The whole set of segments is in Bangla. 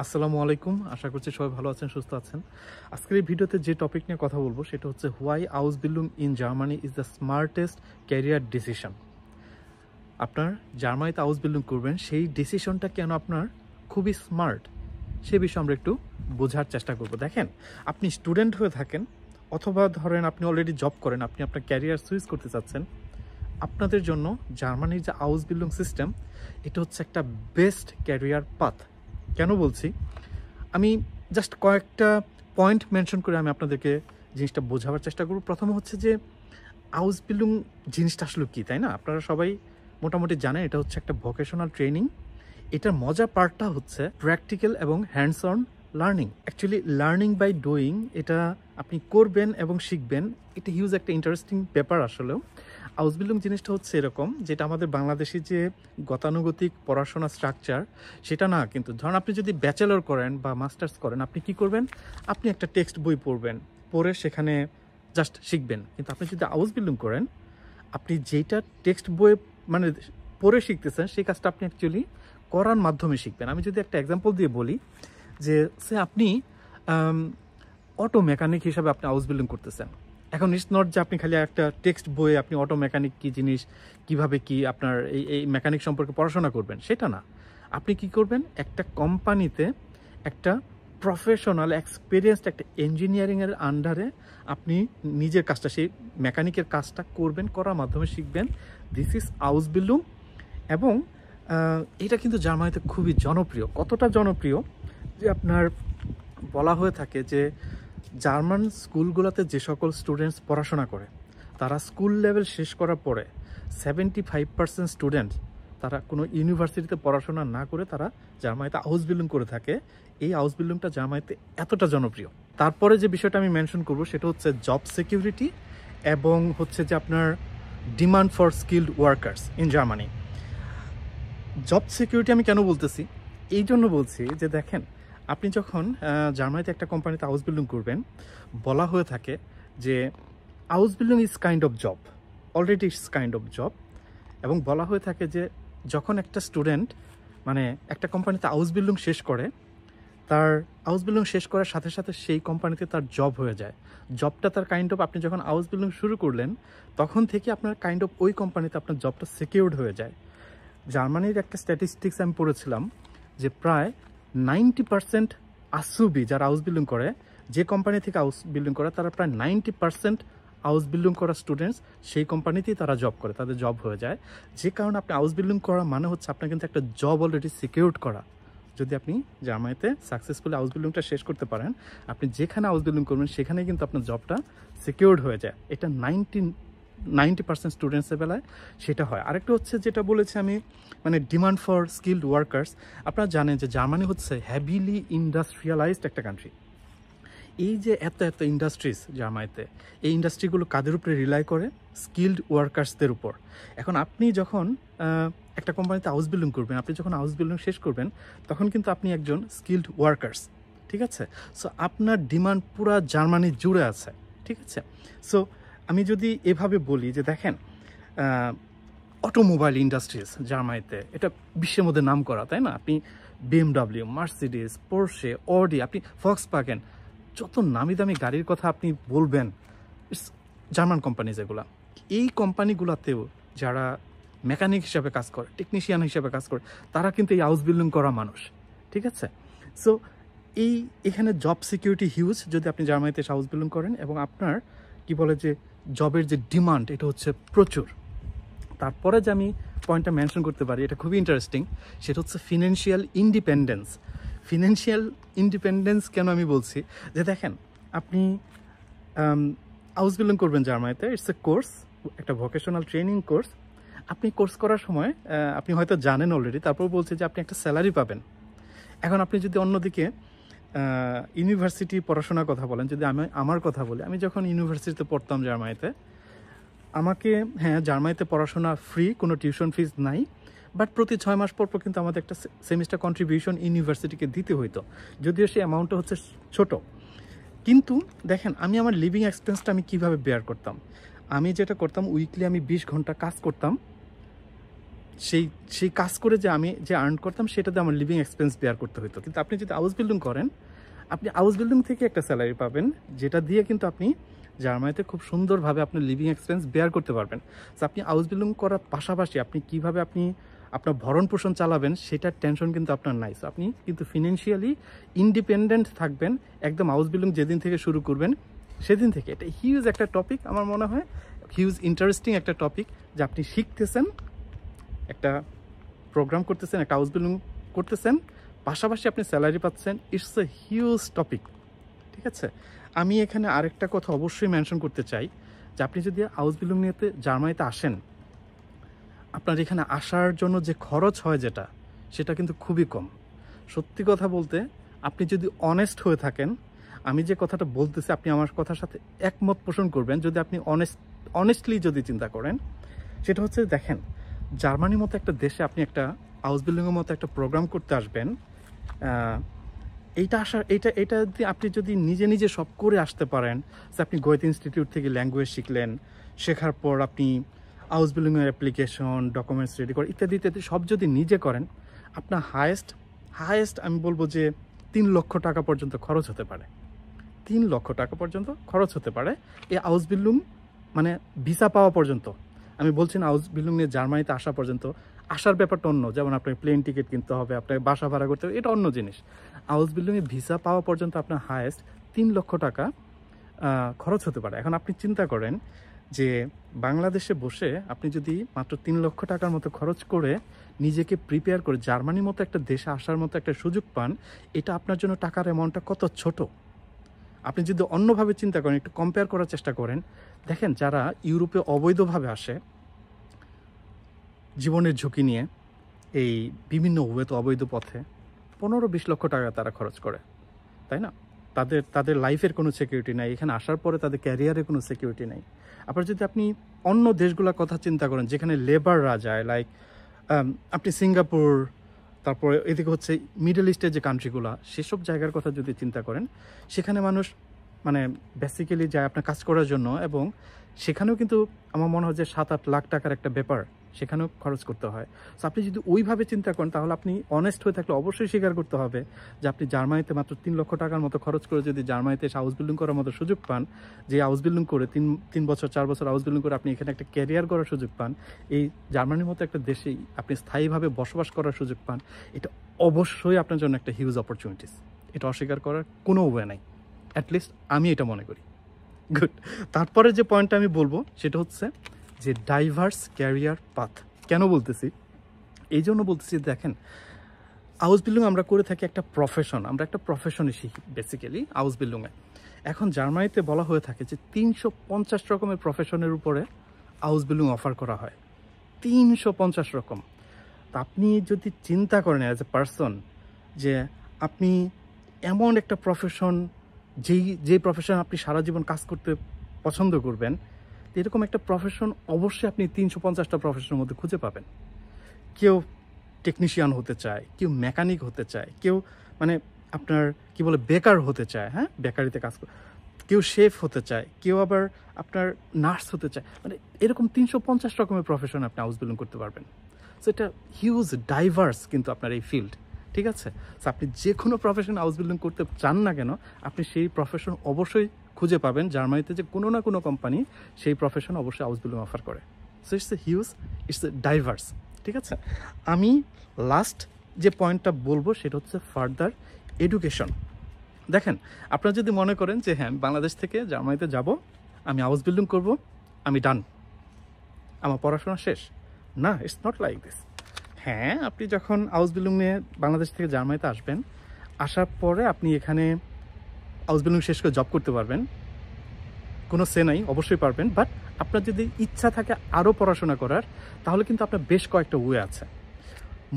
আসসালামু আলাইকুম। আশা করছি সবাই ভালো আছেন, সুস্থ আছেন। আজকের এই ভিডিওতে যে টপিক নিয়ে কথা বলবো সেটা হচ্ছে why Ausbildung in Germany is the smartest career decision. আপনার জার্মানিতে আউসবিল্ডিং করবেন, সেই ডিসিশনটা কেন আপনার খুবই স্মার্ট, সে বিষয়ে আমরা একটু বোঝার চেষ্টা করব। দেখেন, আপনি স্টুডেন্ট হয়ে থাকেন অথবা ধরেন আপনি অলরেডি জব করেন, আপনি আপনার ক্যারিয়ার সুইচ করতে চাচ্ছেন, আপনাদের জন্য জার্মানির যে আউসবিল্ডিং সিস্টেম এটা হচ্ছে একটা বেস্ট ক্যারিয়ার পাথ। কেন বলছি, আমি জাস্ট কয়েকটা পয়েন্ট মেনশন করে আমি আপনাদেরকে জিনিসটা বোঝাবার চেষ্টা করব। প্রথমে হচ্ছে যে আউসবিল্ডিং জিনিসটা আসলে কী, তাই না? আপনারা সবাই মোটামুটি জানেন এটা হচ্ছে একটা ভোকেশনাল ট্রেনিং। এটার মজা পার্টটা হচ্ছে প্র্যাকটিক্যাল এবং hands on learning. Actually learning by doing, এটা আপনি করবেন এবং শিখবেন, এটা হিউজ একটা ইন্টারেস্টিং ব্যাপার। আসলেও আউসবিল্ডিং জিনিসটা হচ্ছে এরকম, যেটা আমাদের বাংলাদেশি যে গতানুগতিক পড়াশোনা স্ট্রাকচার সেটা না। কিন্তু ধরুন আপনি যদি ব্যাচেলর করেন বা মাস্টার্স করেন, আপনি কি করবেন? আপনি একটা টেক্সট বই পড়বেন, পড়ে সেখানে জাস্ট শিখবেন। কিন্তু আপনি যদি আউসবিল্ডিং করেন, আপনি যেটা টেক্সট বই মানে পড়ে শিখতেছেন, সেই কাজটা আপনি অ্যাকচুয়ালি করার মাধ্যমে শিখবেন। আমি যদি একটা এক্সাম্পল দিয়ে বলি, যে সে আপনি অটো মেকানিক হিসাবে আপনি আউসবিল্ডিং করতেছেন। এখন ইটস নট যে আপনি খালি একটা টেক্সট বইয়ে আপনি অটো মেকানিক কী জিনিস, কিভাবে কি আপনার এই মেকানিক সম্পর্কে পড়াশোনা করবেন, সেটা না। আপনি কি করবেন? একটা কোম্পানিতে একটা প্রফেশনাল এক্সপিরিয়েন্সড একটা ইঞ্জিনিয়ারিংয়ের আন্ডারে আপনি নিজের কাজটা, সেই মেকানিকের কাজটা করবেন, করার মাধ্যমে শিখবেন। This is Ausbildung. এবং এটা কিন্তু জার্মানিতে খুবই জনপ্রিয়। কতটা জনপ্রিয় যে আপনার বলা হয়ে থাকে যে জার্মান স্কুলগুলোতে যে সকল স্টুডেন্টস পড়াশোনা করে, তারা স্কুল লেভেল শেষ করার পরে 75% স্টুডেন্ট তারা কোনো ইউনিভার্সিটিতে পড়াশোনা না করে তারা জার্মানিতে আউসবিল্ডিং করে থাকে। এই আউসবিল্ডিংটা জার্মানিতে এতটা জনপ্রিয়। তারপরে যে বিষয়টা আমি মেনশন করব সেটা হচ্ছে জব সিকিউরিটি এবং হচ্ছে যে আপনার demand for skilled workers in Germany. Job security আমি কেন বলতেছি? এই জন্য বলছি যে দেখেন, আপনি যখন জার্মানিতে একটা কোম্পানিতে আউসবিল্ডিং করবেন, বলা হয়ে থাকে যে Ausbildung is kind of job, already it's kind of job. এবং বলা হয়ে থাকে যে যখন একটা স্টুডেন্ট মানে একটা কোম্পানিতে আউসবিল্ডিং শেষ করে, তার আউসবিল্ডিং শেষ করার সাথে সাথে সেই কোম্পানিতে তার জব হয়ে যায়। জবটা তার কাইন্ড অফ, আপনি যখন আউসবিল্ডিং শুরু করলেন তখন থেকে আপনার কাইন্ড অফ ওই কোম্পানিতে আপনার জবটা সিকিউরড হয়ে যায়। জার্মানির একটা স্ট্যাটিস্টিক্স আমি পড়েছিলাম যে প্রায় 90% আসুবি যারা আউসবিল্ডিং করে, যে কোম্পানি থেকে আউসবিল্ডিং করে, তারা প্রায় 90% আউসবিল্ডিং করা স্টুডেন্টস সেই কোম্পানিতেই তারা জব করে, তাদের জব হয়ে যায়। যে কারণে আপনি আউসবিল্ডিং করা মানে হচ্ছে আপনার কিন্তু একটা জব অলরেডি সিকিউরড করা। যদি আপনি জার্মানিতে সাকসেসফুলি আউসবিল্ডিংটা শেষ করতে পারেন, আপনি যেখানে আউসবিল্ডিং করবেন সেখানেই কিন্তু আপনার জবটা সিকিউরড হয়ে যায়। এটা 90% স্টুডেন্টসের বেলায় সেটা হয়। আরেকটা হচ্ছে যেটা বলেছি আমি, মানে ডিমান্ড ফর স্কিলড ওয়ার্কার্স। আপনারা জানেন যে জার্মানি হচ্ছে হ্যাভিলি ইন্ডাস্ট্রিয়ালাইজড একটা কান্ট্রি। এই যে এত এত ইন্ডাস্ট্রিজ জার্মানিতে, এই ইন্ডাস্ট্রিগুলো কাদের উপরে রিলাই করে? স্কিলড ওয়ার্কার্সদের উপর। এখন আপনি যখন একটা কোম্পানিতে আউসবিল্ডিং করবেন, আপনি যখন আউসবিল্ডিং শেষ করবেন, তখন কিন্তু আপনি একজন স্কিলড ওয়ার্কার্স, ঠিক আছে? সো আপনার ডিমান্ড পুরা জার্মানি জুড়ে আছে, ঠিক আছে? সো আমি যদি এভাবে বলি যে দেখেন, অটোমোবাইল ইন্ডাস্ট্রিজ জার্মানিতে এটা বিশ্বের মধ্যে নাম করা, তাই না? আপনি BMW, মার্সিডিজ, পোর্শে, অডি, আপনি ফক্সওয়াগেন, যত নামি দামি গাড়ির কথা আপনি বলবেন, ইটস জার্মান কোম্পানিজ এগুলা। এই কোম্পানিগুলোতেও যারা মেকানিক হিসাবে কাজ করে, টেকনিশিয়ান হিসাবে কাজ করে, তারা কিন্তু এই আউসবিল্ডিং করা মানুষ, ঠিক আছে? সো এখানে জব সিকিউরিটি হিউজ যদি আপনি জার্মানিতে এসে আউসবিল্ডিং করেন, এবং আপনার কি বলে যে জবের যে ডিমান্ড এটা হচ্ছে প্রচুর। তারপরে যে আমি পয়েন্টটা মেনশন করতে পারি, এটা খুবই ইন্টারেস্টিং, সেটা হচ্ছে ফিনান্সিয়াল ইন্ডিপেন্ডেন্স। ফিনান্সিয়াল ইন্ডিপেন্ডেন্স কেন আমি বলছি? যে দেখেন, আপনি আউসবিল্ডিং করবেন জার্মানিতে, ইটস এ কোর্স, একটা ভোকেশনাল ট্রেনিং কোর্স। আপনি কোর্স করার সময় আপনি হয়তো জানেন অলরেডি, তারপর বলছে যে আপনি একটা স্যালারি পাবেন। এখন আপনি যদি অন্যদিকে ইউনিভার্সিটি পড়াশোনার কথা বলেন, যদি আমি আমার কথা বলি, আমি যখন ইউনিভার্সিটিতে পড়তাম জার্মানিতে, আমাকে জার্মানিতে পড়াশোনা ফ্রি, কোনো টিউশন ফিজ নাই, বাট প্রতি 6 মাস পর কিন্তু আমাদের একটা সেমিস্টার কন্ট্রিবিউশন ইউনিভার্সিটিকে দিতে হইতো, যদিও সেই অ্যামাউন্টটা হচ্ছে ছোট। কিন্তু দেখেন, আমি আমার লিভিং এক্সপেন্সটা আমি কীভাবে বেয়ার করতাম? আমি যেটা করতাম, উইকলি আমি 20 ঘন্টা কাজ করতাম, সেই সেই কাজ করে যে আমি যে আর্ন করতাম সেটাতে আমার লিভিং এক্সপেন্স বেয়ার করতে হতো। কিন্তু আপনি যদি হাউস বিল্ডিং করেন, আপনি হাউস বিল্ডিং থেকে একটা স্যালারি পাবেন, যেটা দিয়ে কিন্তু আপনি জার্মানিতে খুব সুন্দরভাবে আপনার লিভিং এক্সপেন্স বেয়ার করতে পারবেন। তো আপনি হাউস বিল্ডিং করার পাশাপাশি আপনি কিভাবে আপনি আপনার ভরণ পোষণ চালাবেন সেটার টেনশন কিন্তু আপনার নাই। সো আপনি কিন্তু ফিনান্সিয়ালি ইন্ডিপেন্ডেন্ট থাকবেন একদম হাউস বিল্ডিং যেদিন থেকে শুরু করবেন সেদিন থেকে। এটা হিউজ একটা টপিক, আমার মনে হয় হিউজ ইন্টারেস্টিং একটা টপিক, যে আপনি শিখতেছেন, একটা প্রোগ্রাম করতেছেন, একটা হাউস বিল্ডিং করতেছেন, পাশাপাশি আপনি স্যালারি পাচ্ছেন। ইটস এ হিউজ টপিক, ঠিক আছে। আমি এখানে আরেকটা কথা অবশ্যই মেনশন করতে চাই, যে আপনি যদি হাউস বিল্ডিং নিয়ে জার্মানিতে আসেন, আপনার এখানে আসার জন্য যে খরচ হয় সেটা কিন্তু খুবই কম। সত্যি কথা বলতে, আপনি যদি অনেস্ট হয়ে থাকেন, আমি যে কথাটা বলতেছি আপনি আমার কথার সাথে একমত পোষণ করবেন যদি আপনি অনেস্টলি যদি চিন্তা করেন। সেটা হচ্ছে, দেখেন, জার্মানির মতো একটা দেশে আপনি একটা হাউস বিল্ডিংয়ের মতো একটা প্রোগ্রাম করতে আসবেন, এটা আপনি যদি নিজে নিজে সব করে আসতে পারেন, যে আপনি গোয়েত ইনস্টিটিউট থেকে ল্যাঙ্গুয়েজ শিখলেন, শেখার পর আপনি হাউস বিল্ডিংয়ের অ্যাপ্লিকেশন, ডকুমেন্টস রেডি করে ইত্যাদি ইত্যাদি সব যদি নিজে করেন, আপনার হায়েস্ট আমি বলবো যে 3 লক্ষ টাকা পর্যন্ত খরচ হতে পারে। 3 লক্ষ টাকা পর্যন্ত খরচ হতে পারে এই হাউস বিল্ডিং মানে ভিসা পাওয়া পর্যন্ত। আমি বলছি না হাউস বিল্ডিং নিয়ে জার্মানিতে আসা পর্যন্ত, আসার ব্যাপারটা অন্য, যেমন আপনার প্লেন টিকিট কিনতে হবে, আপনাকে বাসা ভাড়া করতে হবে, এটা অন্য জিনিস। হাউস বিল্ডিংয়ে ভিসা পাওয়া পর্যন্ত আপনার হায়েস্ট 3 লক্ষ টাকা খরচ হতে পারে। এখন আপনি চিন্তা করেন যে বাংলাদেশে বসে আপনি যদি মাত্র 3 লক্ষ টাকার মতো খরচ করে নিজেকে প্রিপেয়ার করে জার্মানির মতো একটা দেশে আসার মতো একটা সুযোগ পান, এটা আপনার জন্য টাকার অ্যামাউন্টটা কত ছোট। আপনি যদি অন্যভাবে চিন্তা করেন, একটু কম্পেয়ার করার চেষ্টা করেন, দেখেন যারা ইউরোপে অবৈধভাবে আসে জীবনের ঝুঁকি নিয়ে, এই বিভিন্ন ওয়েতে অবৈধ পথে 15-20 লক্ষ টাকা তারা খরচ করে, তাই না? তাদের লাইফের কোনো সিকিউরিটি নাই, এখানে আসার পরে তাদের ক্যারিয়ারের কোনো সিকিউরিটি নাই। আবার যদি আপনি অন্য দেশগুলোর কথা চিন্তা করেন যেখানে লেবাররা যায়, লাইক আপনি সিঙ্গাপুর, তারপরে এদিকে হচ্ছে মিডল ইস্টের যে কান্ট্রিগুলো, সেসব জায়গার কথা যদি চিন্তা করেন, সেখানে মানুষ মানে বেসিক্যালি যায় আপনার কাজ করার জন্য, এবং সেখানেও কিন্তু আমার মনে হয় যে 7-8 লাখ টাকার একটা ব্যাপার সেখানেও খরচ করতে হয়। সো আপনি যদি ওইভাবে চিন্তা করেন, তাহলে আপনি অনেস্ট হয়ে থাকলে অবশ্যই স্বীকার করতে হবে যে আপনি জার্মানিতে মাত্র 3 লক্ষ টাকার মতো খরচ করে যদি জার্মানিতে হাউস বিল্ডিং করার মতো সুযোগ পান, যে হাউস বিল্ডিং করে 3 বছর 4 বছর হাউস বিল্ডিং করে আপনি এখানে একটা ক্যারিয়ার করার সুযোগ পান, এই জার্মানির মতো একটা দেশেই আপনি স্থায়ীভাবে বসবাস করার সুযোগ পান, এটা অবশ্যই আপনার জন্য একটা হিউজ অপরচুনিটিস। এটা অস্বীকার করার কোনো ওয়ে নাই, অ্যাটলিস্ট আমি এটা মনে করি। গুড। তারপরে যে পয়েন্টটা আমি বলবো সেটা হচ্ছে যে ডাইভার্স ক্যারিয়ার পাথ। কেন বলতেছি? এই জন্য বলতেছি, দেখেন, হাউস বিল্ডিং আমরা করে থাকি একটা প্রফেশন, আমরা একটা প্রফেশনে শিখি বেসিক্যালি হাউস বিল্ডিংয়ে। এখন জার্মানিতে বলা হয়ে থাকে যে 350 রকমের প্রফেশনের উপরে হাউস বিল্ডিং অফার করা হয়, 350 রকম। তা আপনি যদি চিন্তা করেন অ্যাজ এ পার্সন যে আপনি এমন একটা প্রফেশন, যেই প্রফেশন আপনি সারা জীবন কাজ করতে পছন্দ করবেন, এরকম একটা প্রফেশন অবশ্যই আপনি 350টা প্রফেশনের মধ্যে খুঁজে পাবেন। কেউ টেকনিশিয়ান হতে চায়, কেউ মেকানিক হতে চায়, কেউ মানে আপনার কি বলে বেকার হতে চায়, হ্যাঁ, বেকারিতে কাজ করে, কেউ শেফ হতে চায়, কেউ আবার আপনার নার্স হতে চায়, মানে এরকম 350 রকমের প্রফেশন আপনি হাউস বিল্ডিং করতে পারবেন। সো এটা হিউজ ডাইভার্স কিন্তু আপনার এই ফিল্ড, ঠিক আছে। সো আপনি যে কোনো প্রফেশন হাউস বিল্ডিং করতে চান না কেন, আপনি সেই প্রফেশন অবশ্যই খুঁজে পাবেন জার্মানিতে, যে কোনো না কোনো কোম্পানি সেই প্রফেশন অবশ্যই হাউস বিল্ডিং অফার করে। So it's a huge, it's a diverse, ঠিক আছে। আমি লাস্ট যে পয়েন্টটা বলবো সেটা হচ্ছে ফার্দার এডুকেশন। দেখেন, আপনারা যদি মনে করেন যে হ্যাঁ, বাংলাদেশ থেকে জার্মানিতে যাব, আমি হাউস বিল্ডিং করব, আমি ডান, আমার পড়াশোনা শেষ, না, ইটস নট লাইক দিস। হ্যাঁ, আপনি যখন হাউস বিল্ডিং নিয়ে বাংলাদেশ থেকে জার্মানিতে আসবেন, আসার পরে আপনি এখানে হাউস বিল্ডিং শেষ করে জব করতে পারবেন, কোনো সে নাই, অবশ্যই পারবেন। বাট আপনার যদি ইচ্ছা থাকে আরও পড়াশোনা করার, তাহলে কিন্তু আপনার বেশ কয়েকটা ওয়ে আছে।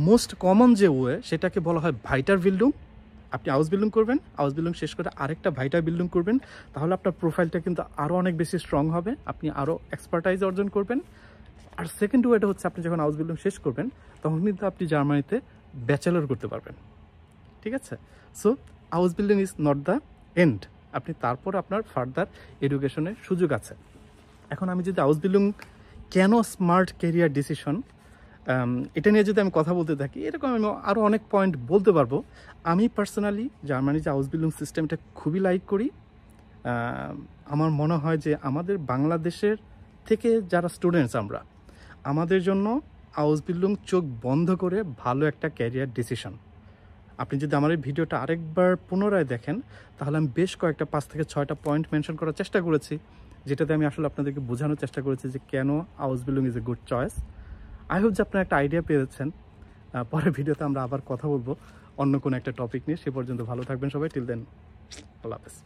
মোস্ট কমন যে ওয়ে, সেটাকে বলা হয় ভাইটার বিল্ডিং। আপনি হাউস বিল্ডিং করবেন, হাউস বিল্ডিং শেষ করে আরেকটা ভাইটার বিল্ডিং করবেন, তাহলে আপনার প্রোফাইলটা কিন্তু আরও অনেক বেশি স্ট্রং হবে, আপনি আরও এক্সপার্টাইজ অর্জন করবেন। আর সেকেন্ড ওয়েটা হচ্ছে, আপনি যখন হাউস বিল্ডিং শেষ করবেন তখন কিন্তু আপনি জার্মানিতে ব্যাচেলর করতে পারবেন, ঠিক আছে। So house building is not the end, আপনি তারপর আপনার ফার্দার এডুকেশনের সুযোগ আছে। এখন আমি যদি হাউস বিল্ডিং কেন স্মার্ট ক্যারিয়ার ডিসিশন, এটা নিয়ে যদি আমি কথা বলতে থাকি এরকম আমি আরও অনেক পয়েন্ট বলতে পারবো। আমি পার্সোনালি জার্মানি যে হাউস বিল্ডিং সিস্টেমটা খুবই লাইক করি। আমার মনে হয় যে আমাদের বাংলাদেশের থেকে যারা স্টুডেন্টস আমরা, আমাদের জন্য হাউস বিল্ডিং চোখ বন্ধ করে ভালো একটা ক্যারিয়ার ডিসিশন। আপনি যদি আমার এই ভিডিওটা আরেকবার পুনরায় দেখেন তাহলে আমি বেশ কয়েকটা 5 থেকে 6টা পয়েন্ট মেনশন করার চেষ্টা করেছি, যেটাতে আমি আসলে আপনাদেরকে বোঝানোর চেষ্টা করেছি যে কেন house building is a good choice. I hope যে আপনারা একটা আইডিয়া পেয়েছেন। পরের ভিডিওতে আমরা আবার কথা বলবো অন্য কোনো একটা টপিক নিয়ে। সে পর্যন্ত ভালো থাকবেন সবাই। টিল দেন, আল্লাহ হাফেজ।